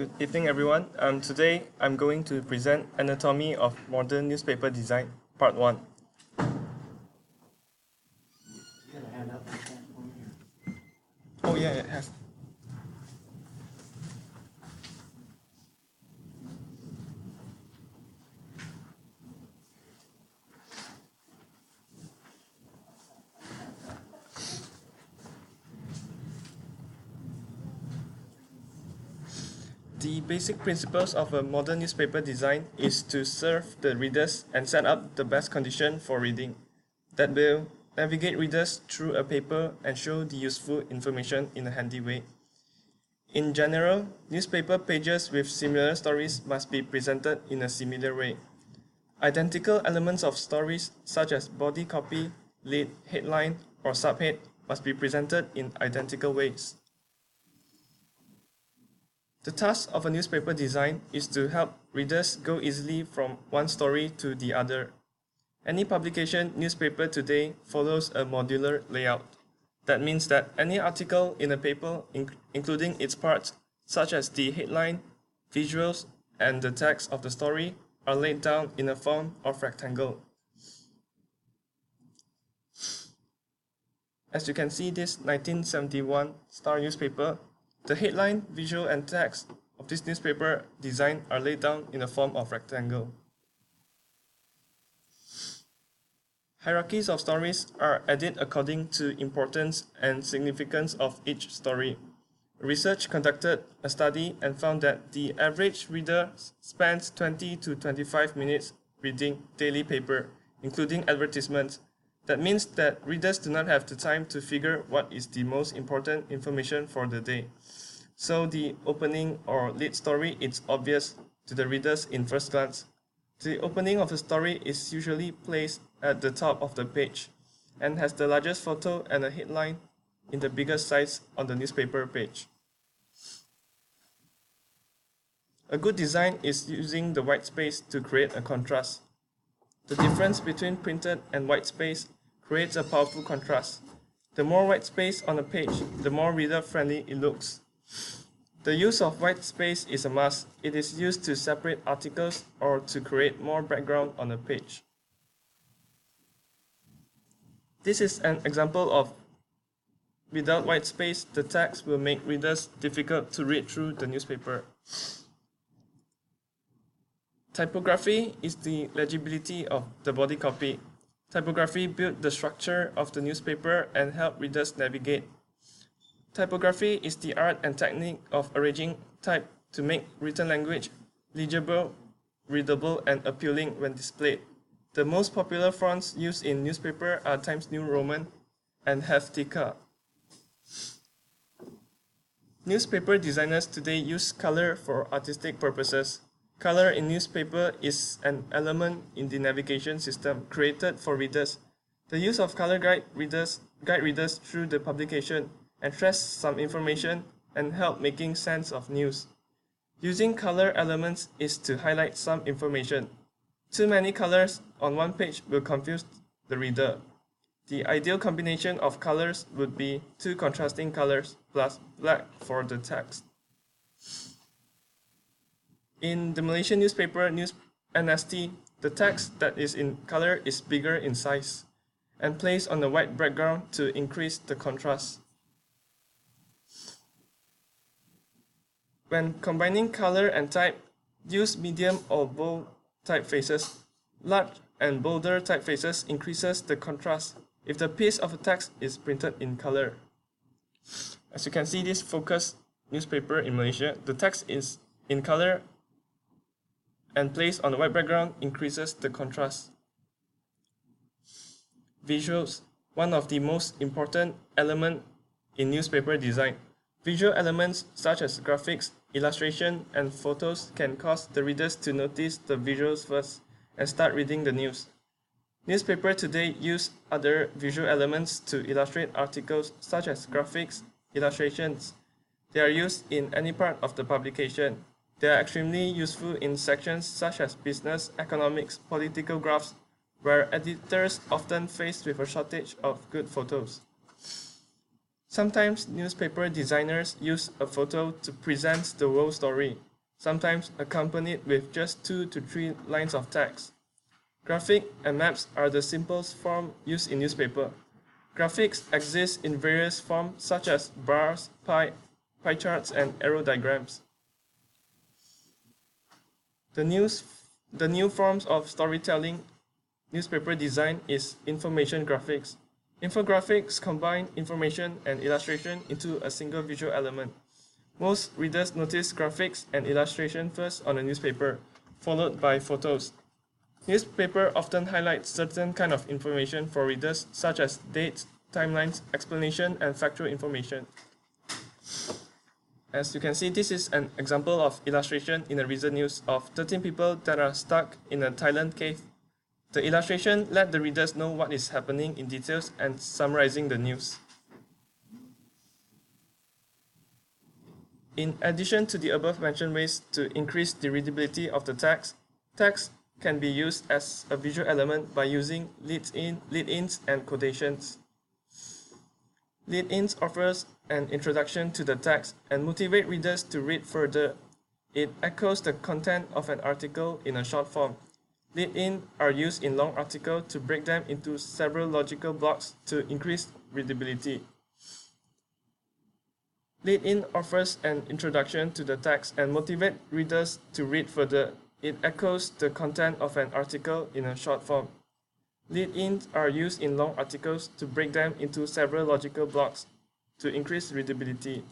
Good evening, everyone. Today I'm going to present Anatomy of Modern Newspaper Design, Part 1. Oh yeah, it has. The basic principles of a modern newspaper design is to serve the readers and set up the best condition for reading that will navigate readers through a paper and show the useful information in a handy way. In general, newspaper pages with similar stories must be presented in a similar way. Identical elements of stories such as body copy, lead, headline, or subhead must be presented in identical ways. The task of a newspaper design is to help readers go easily from one story to the other. Any publication newspaper today follows a modular layout. That means that any article in a paper, including its parts, such as the headline, visuals, and the text of the story, are laid down in a form of rectangle. As you can see, this 1971 Star newspaper, the headline, visual, and text of this newspaper design are laid down in the form of rectangle. Hierarchies of stories are added according to importance and significance of each story. Research conducted a study and found that the average reader spends 20 to 25 minutes reading daily paper, including advertisements. That means that readers do not have the time to figure what is the most important information for the day. So the opening or lead story is obvious to the readers in first glance. The opening of the story is usually placed at the top of the page and has the largest photo and a headline in the biggest size on the newspaper page. A good design is using the white space to create a contrast. The difference between printed and white space creates a powerful contrast. The more white space on a page, the more reader-friendly it looks. The use of white space is a must. It is used to separate articles or to create more background on a page. This is an example of without white space, the text will make readers difficult to read through the newspaper. Typography is the legibility of the body copy. Typography built the structure of the newspaper and helped readers navigate. Typography is the art and technique of arranging type to make written language legible, readable, and appealing when displayed. The most popular fonts used in newspaper are Times New Roman and Helvetica. Newspaper designers today use color for artistic purposes. Color in newspaper is an element in the navigation system created for readers. The use of color guide readers through the publication and stress some information and help making sense of news. Using color elements is to highlight some information. Too many colors on one page will confuse the reader. The ideal combination of colors would be two contrasting colors plus black for the text. In the Malaysian newspaper NST, the text that is in color is bigger in size and placed on a white background to increase the contrast. When combining color and type, use medium or bold typefaces. Large and bolder typefaces increases the contrast if the piece of text is printed in color. As you can see, this Focus newspaper in Malaysia, the text is in color and placed on a white background increases the contrast. Visuals, one of the most important elements in newspaper design. Visual elements such as graphics, illustration, and photos can cause the readers to notice the visuals first and start reading the news. Newspapers today use other visual elements to illustrate articles such as graphics, illustrations. They are used in any part of the publication. They are extremely useful in sections such as business, economics, political graphs, where editors often faced with a shortage of good photos. Sometimes newspaper designers use a photo to present the whole story. sometimes accompanied with just 2 to 3 lines of text. Graphic and maps are the simplest form used in newspaper. Graphics exist in various forms such as bars, pie charts, and arrow diagrams. The new forms of storytelling newspaper design is information graphics. Infographics combine information and illustration into a single visual element. Most readers notice graphics and illustration first on a newspaper, followed by photos. Newspaper often highlight certain kind of information for readers, such as dates, timelines, explanation, and factual information. As you can see, this is an example of illustration in a recent news of 13 people that are stuck in a Thailand cave. The illustration let the readers know what is happening in details and summarizing the news. In addition to the above-mentioned ways to increase the readability of the text, text can be used as a visual element by using lead-ins and quotations. Lead-ins offers an introduction to the text and motivate readers to read further. It echoes the content of an article in a short form. Lead-in are used in long articles to break them into several logical blocks to increase readability. Lead-in offers an introduction to the text and motivate readers to read further. It echoes the content of an article in a short form. Lead-ins are used in long articles to break them into several logical blocks to increase readability.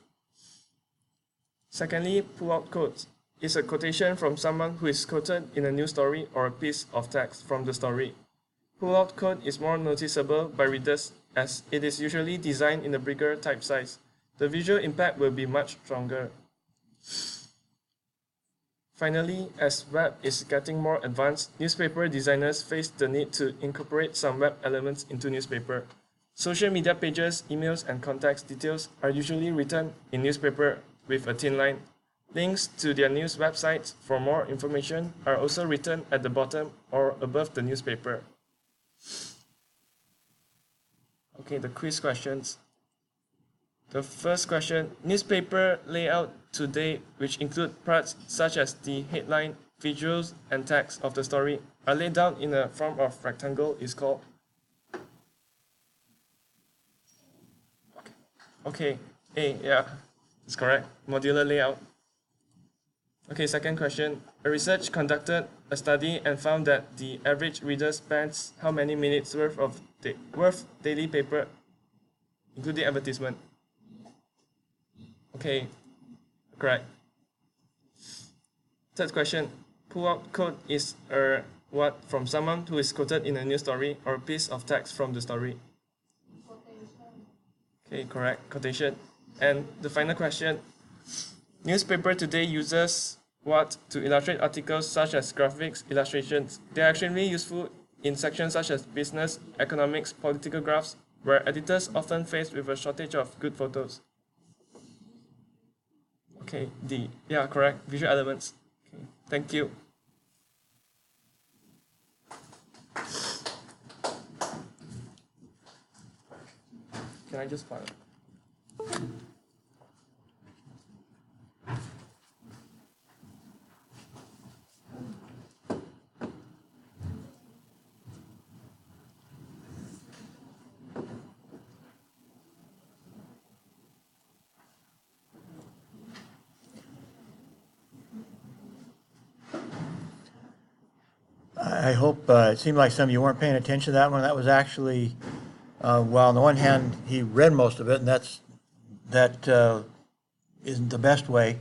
Secondly, pull-out quotes is a quotation from someone who is quoted in a news story or a piece of text from the story. Pull-out quote is more noticeable by readers as it is usually designed in a bigger type size. The visual impact will be much stronger. Finally, as web is getting more advanced, newspaper designers face the need to incorporate some web elements into newspaper. Social media pages, emails, and contact details are usually written in newspaper with a thin line. Links to their news websites for more information are also written at the bottom or above the newspaper. Okay, the quiz questions. The first question, newspaper layout today, which include parts such as the headline, visuals, and text of the story, are laid down in a form of rectangle is called? Okay, A, yeah, it's correct. Modular layout. Okay, second question. A research conducted a study and found that the average reader spends how many minutes worth daily paper, including advertisement? Okay, correct. Third question. Pull-out quote is a what from someone who is quoted in a news story or a piece of text from the story? Okay, correct. Quotation. And the final question. Newspaper today uses what to illustrate articles such as graphics, illustrations. They are extremely useful in sections such as business, economics, political graphs, where editors often face with a shortage of good photos. Okay, D. Yeah, correct. Visual elements. Okay, thank you. Can I just file? I hope it seemed like some of you weren't paying attention to that one. That was actually, well, on the one hand, he read most of it, and that isn't the best way.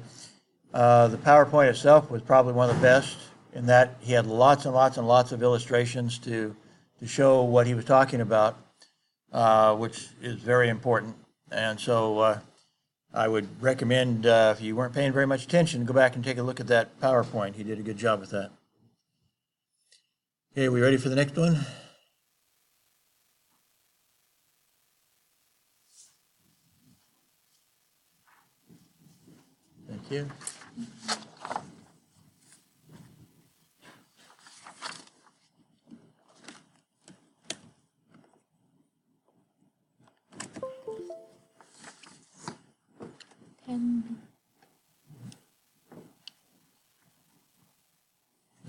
The PowerPoint itself was probably one of the best in that he had lots and lots and lots of illustrations to show what he was talking about, which is very important. And so I would recommend, if you weren't paying very much attention, go back and take a look at that PowerPoint. He did a good job with that. Okay, we ready for the next one? Thank you.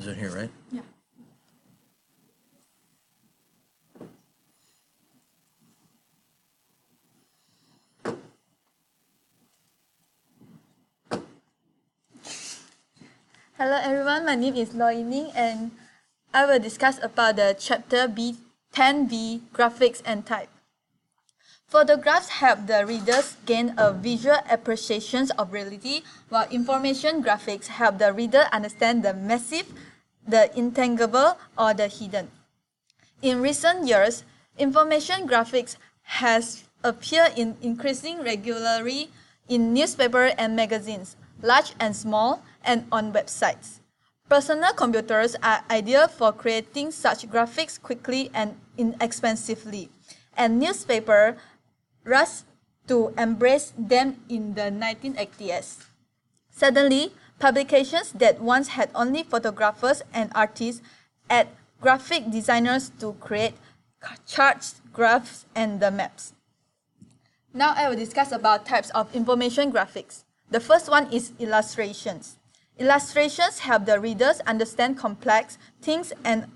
in here, right? Yeah. Hello everyone, my name is Loy Ning and I will discuss about the chapter B10B, Graphics and Type. Photographs help the readers gain a visual appreciation of reality, while information graphics help the reader understand the massive, the intangible, or the hidden. In recent years, information graphics has appeared in increasing regularly in newspapers and magazines, large and small, and on websites. Personal computers are ideal for creating such graphics quickly and inexpensively, and newspapers rushed to embrace them in the 1980s. Suddenly, publications that once had only photographers and artists add graphic designers to create charts, graphs, and the maps. Now I will discuss about types of information graphics. The first one is illustrations. Illustrations help the readers understand complex things and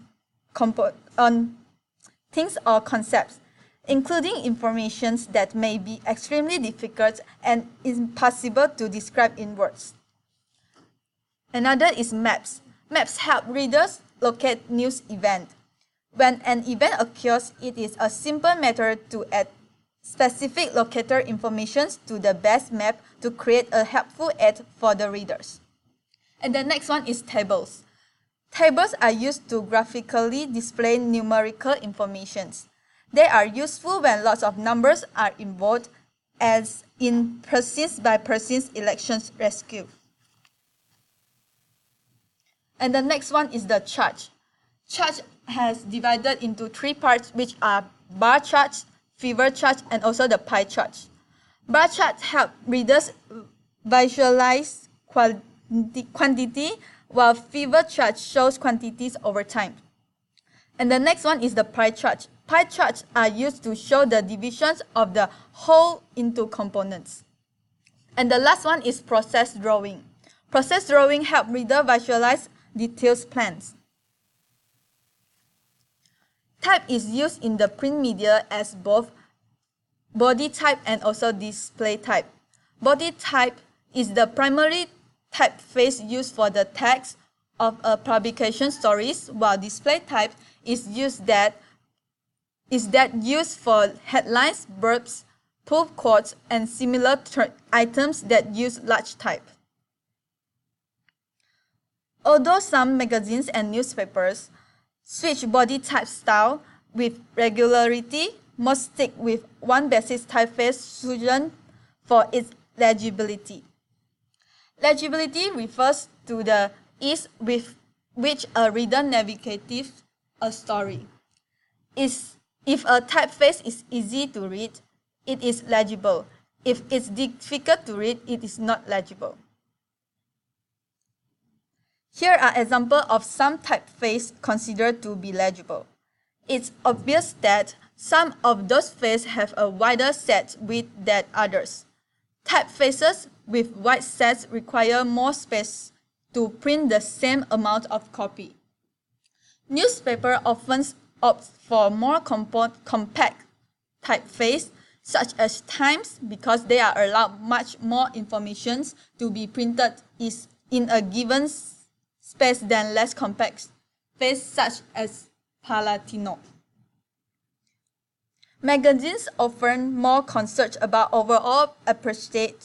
things or concepts, including information that may be extremely difficult and impossible to describe in words. Another is maps. Maps help readers locate news events. When an event occurs, it is a simple matter to add specific locator information to the best map to create a helpful aid for the readers. And the next one is tables. Tables are used to graphically display numerical information. They are useful when lots of numbers are involved, as in percent by percent elections rescue. And the next one is the chart. Chart has divided into three parts, which are bar charts, fever chart, and also the pie chart. Bar charts help readers visualize quantity, while fever chart shows quantities over time. And the next one is the pie chart. Pie charts are used to show the divisions of the whole into components. And the last one is process drawing. Process drawing help reader visualize detailed plans. Type is used in the print media as both body type and also display type. Body type is the primary typeface used for the text of a publication stories, while display type is used for headlines, blurbs, pull quotes, and similar items that use large type. Although some magazines and newspapers switch body type style with regularity, most stick with one basic typeface chosen for its legibility. Legibility refers to the ease with which a reader navigates a story. If a typeface is easy to read, it is legible. If it's difficult to read, it is not legible. Here are examples of some typefaces considered to be legible. It's obvious that some of those faces have a wider set width than others. Typefaces with wide sets require more space to print the same amount of copy. Newspapers often opt for more compact typeface, such as Times, because they are allowed much more information to be printed in a given space than less compact face such as Palatino. Magazines often more concerned about overall appreciation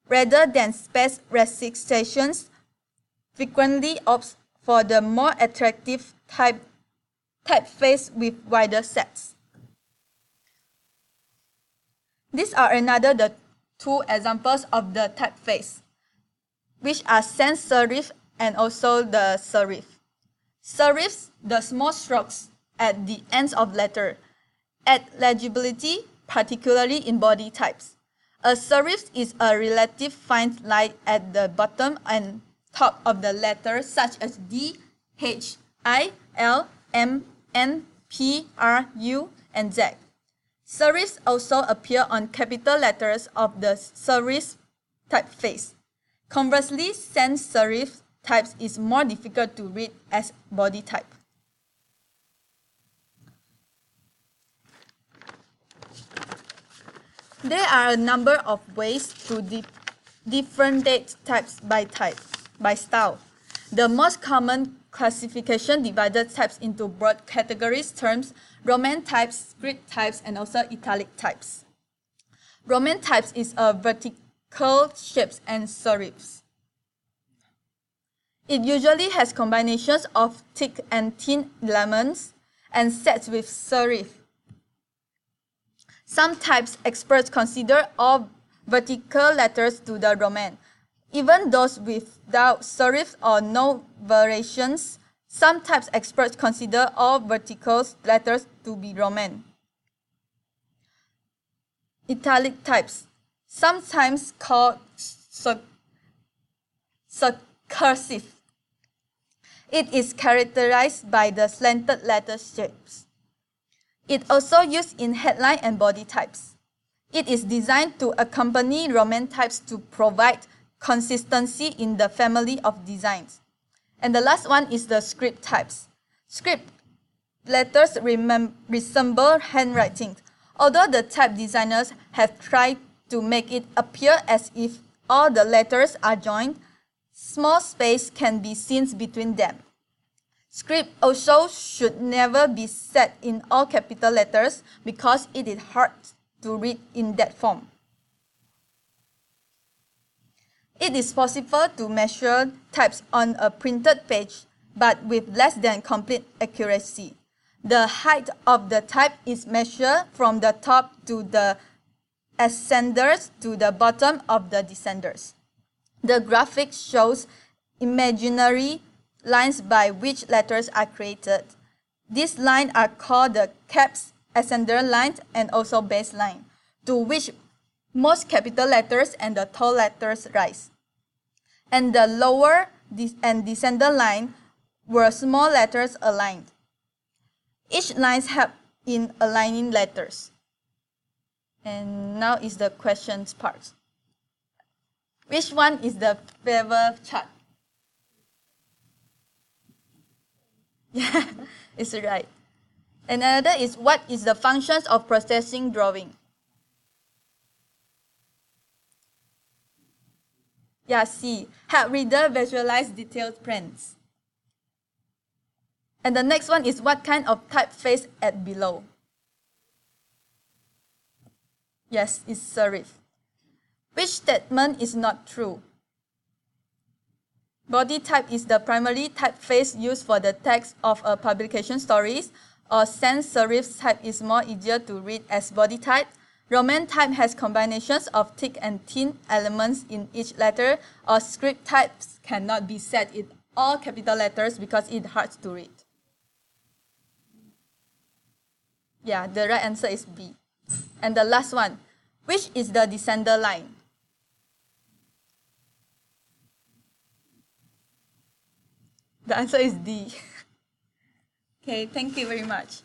rather than space restrictions frequently opt for the more attractive typeface with wider sets. These are the two examples of the typeface, which are sans serif and also the serif. Serifs, the small strokes at the ends of letter, add legibility, particularly in body types. A serif is a relative fine line at the bottom and top of the letter, such as D, H, I, L, M, N, P, R, U, and Z. Serifs also appear on capital letters of the serif typeface. Conversely, sans serif types is more difficult to read as body type. There are a number of ways to differentiate types by style. The most common classification divided types into broad categories terms Roman types, script types, and also italic types. Roman types is a vertical shapes and serifs. It usually has combinations of thick and thin elements and sets with serif. Some types experts consider all vertical letters to the Roman. Even those without serifs or no variations, some types experts consider all vertical letters to be Roman. Italic types, sometimes called cursive. It is characterized by the slanted letter shapes. It also used in headline and body types. It is designed to accompany Roman types to provide consistency in the family of designs. And the last one is the script types. Script letters resemble handwriting, although the type designers have tried to make it appear as if all the letters are joined, small space can be seen between them. Script also should never be set in all capital letters because it is hard to read in that form. It is possible to measure types on a printed page, but with less than complete accuracy. The height of the type is measured from the top to the ascenders to the bottom of the descenders. The graphic shows imaginary lines by which letters are created. These lines are called the caps, ascender lines, and also base line, to which most capital letters and the tall letters rise. And the lower and descender line were small letters aligned. Each line helps in aligning letters. And now is the questions part. Which one is the favorite chart? Yeah, it's right. And another is what is the functions of processing drawing? Yeah, C. Help reader visualize detailed prints. And the next one is what kind of typeface at below? Yes, it's serif. Which statement is not true? Body type is the primary typeface used for the text of a publication stories, or sans serif type is more easier to read as body type. Roman type has combinations of thick and thin elements in each letter, or script types cannot be set in all capital letters because it's hard to read. Yeah, the right answer is B. And the last one, which is the descender line? The answer is D. Okay, thank you very much.